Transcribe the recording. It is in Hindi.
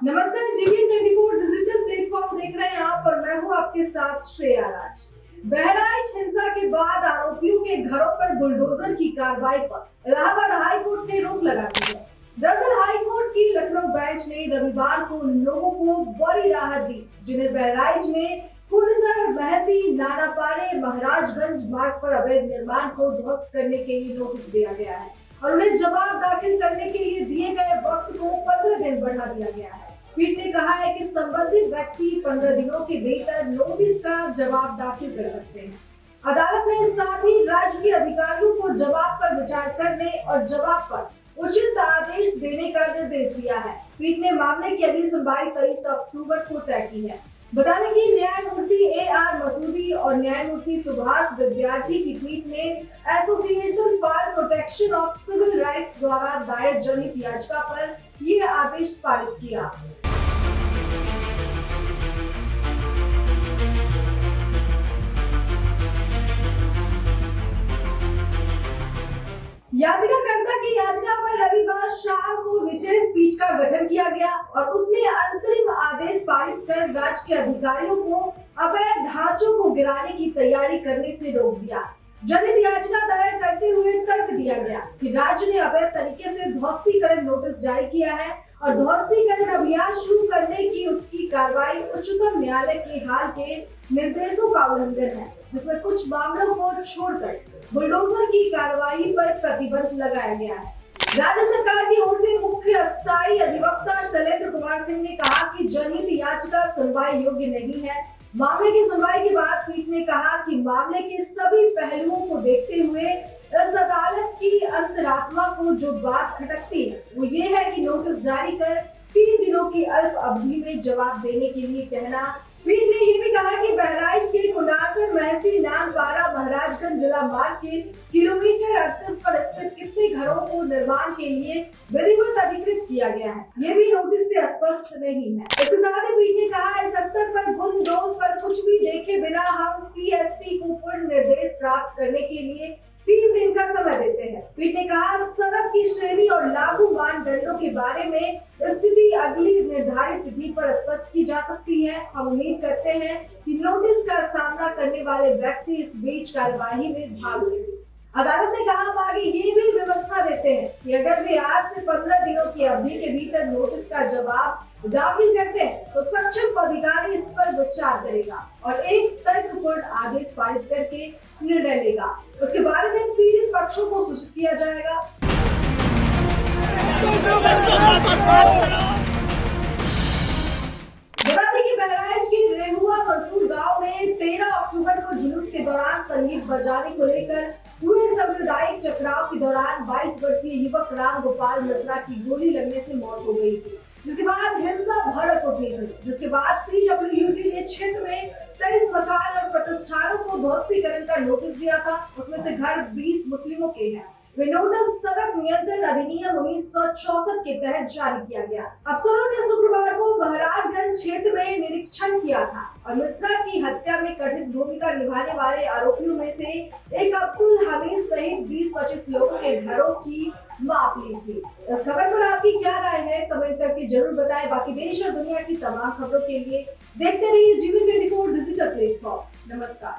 नमस्कार, जीवी 24 डिजिटल प्लेटफॉर्म देख रहे हैं आप और मैं हूं आपके साथ श्रेया राज। बहराइच हिंसा के बाद आरोपियों के घरों पर बुलडोजर की कार्रवाई पर इलाहाबाद हाई कोर्ट ने रोक लगा दी है। दरअसल हाई कोर्ट की लखनऊ बेंच ने रविवार को उन लोगों को बड़ी राहत दी जिन्हें बहराइच में कुंडसर, महसी, नानापाड़े, महाराजगंज मार्ग पर अवैध निर्माण को ध्वस्त करने के लिए नोटिस दिया गया है और उन्हें जवाब दाखिल करने के लिए दिए गए वक्त को 15 दिन बढ़ा दिया गया है। पीठ ने कहा है कि संबंधित व्यक्ति 15 दिनों के भीतर नोटिस का जवाब दाखिल कर सकते हैं। अदालत ने साथ ही राज्य के अधिकारियों को जवाब पर विचार करने और जवाब पर उचित आदेश देने का निर्देश दिया है। पीठ ने मामले की अगली सुनवाई 23 अक्टूबर को तय की है। बता दें कि न्यायमूर्ति ए.आर. मसूदी और न्यायमूर्ति सुभाष विद्यार्थी की पीठ ने association for protection of civil rights द्वारा दायर जनहित याचिका पर यह आदेश पारित किया। याचिकाकर्ता की याचिका पर रविवार शाम को विशेष पीठ का गठन किया गया और उसने अंतरिम आदेश पारित कर राज्य के अधिकारियों को अवैध ढांचों को गिराने की तैयारी करने से रोक दिया। जनहित याचिका दायर करते हुए तर्क दिया गया कि राज्य ने अवैध तरीके से ध्वस्तीकरण नोटिस जारी किया है और ध्वस्तीकरण अभियान शुरू करने की उसकी कार्रवाई उच्चतम न्यायालय के हाल के निर्देशों का उल्लंघन है, जिसमें कुछ मामलों को छोड़कर बुलडोजर की कार्रवाई पर प्रतिबंध लगाया गया है। राज्य सरकार की ओर से मुख्य अस्थायी अधिवक्ता शैलेंद्र कुमार सिंह ने कहा कि जनहित याचिका सुनवाई योग्य नहीं है। मामले की सुनवाई के बाद पीठ ने कहा कि मामले के सभी पहलुओं को देखते हुए इस अदालत की अंतरात्मा को जो बात खटकती है वो ये है कि नोटिस जारी कर 3 दिनों की अल्प अवधि में जवाब देने के लिए कहना। पीठ ने ये भी कहा कि बहराइच के कुंडासर, महसी, नानपाड़ा, महाराजगंज जिला मार्ग के किलोमीटर 38 पर स्थित कितने घरों को निर्माण के लिए विधिवत अधिकृत किया गया है, ये भी नोटिस से स्पष्ट नहीं है। इसके साथ ही पीठ ने कहा इस स्तर पर गुण दोष पर कुछ भी देखे बिना हम CSC को पूर्ण निर्देश प्राप्त करने के लिए 3 दिन का समय देते हैं। पीठ ने कहा सड़क की श्रेणी और लागू मानदंडों के बारे में स्थिति अगली निर्धारित तिथि पर स्पष्ट की जा सकती है। हम उम्मीद करते हैं कि नोटिस का सामना करने वाले व्यक्ति इस बीच कार्यवाही में भाग लेंगे। अदालत ने कहा हम आगे ये भी व्यवस्था देते हैं कि अगर वे आज से 15 दिनों की अवधि के भीतर नोटिस का जवाब दाखिल करते हैं तो सक्षम अधिकारी इस पर विचार करेगा और एक तर्कपूर्ण आदेश पारित करके निर्णय लेगा। उसके बारे में पीड़ित पक्षों को सूचित किया जाएगा। बहराइच के रेहुआ मंसूर गांव में 13 अक्टूबर को जुलूस के दौरान संगीत बजाने को लेकर हुए सांप्रदायिक टकराव के दौरान 22 वर्षीय युवक राम गोपाल मिश्रा की गोली लगने से मौत हो गई थी, जिसके बाद हिंसा भड़क उठी थी। जिसके बाद PWD ने क्षेत्र में 23 मकान और प्रतिष्ठानों को ध्वस्तीकरण का नोटिस दिया था। उसमें से घर 20 मुस्लिमों के हैं। वे नोटिस सड़क नियंत्रण अधिनियम 1964 के तहत जारी किया गया। अफसरों ने शुक्रवार को महाराजगंज क्षेत्र में निरीक्षण किया था और मिश्रा की हत्या में कथित भूमिका निभाने वाले आरोपियों में से एक अब्दुल हमीद सहित 20-25 लोगों के घरों की माप ली थी। इस खबर पर आपकी क्या राय है, कमेंट करके जरूर बताएं। बाकी देश और दुनिया की तमाम खबरों के लिए देखते रहिए जीवी 24 डिजिटल प्लेटफॉर्म। नमस्कार।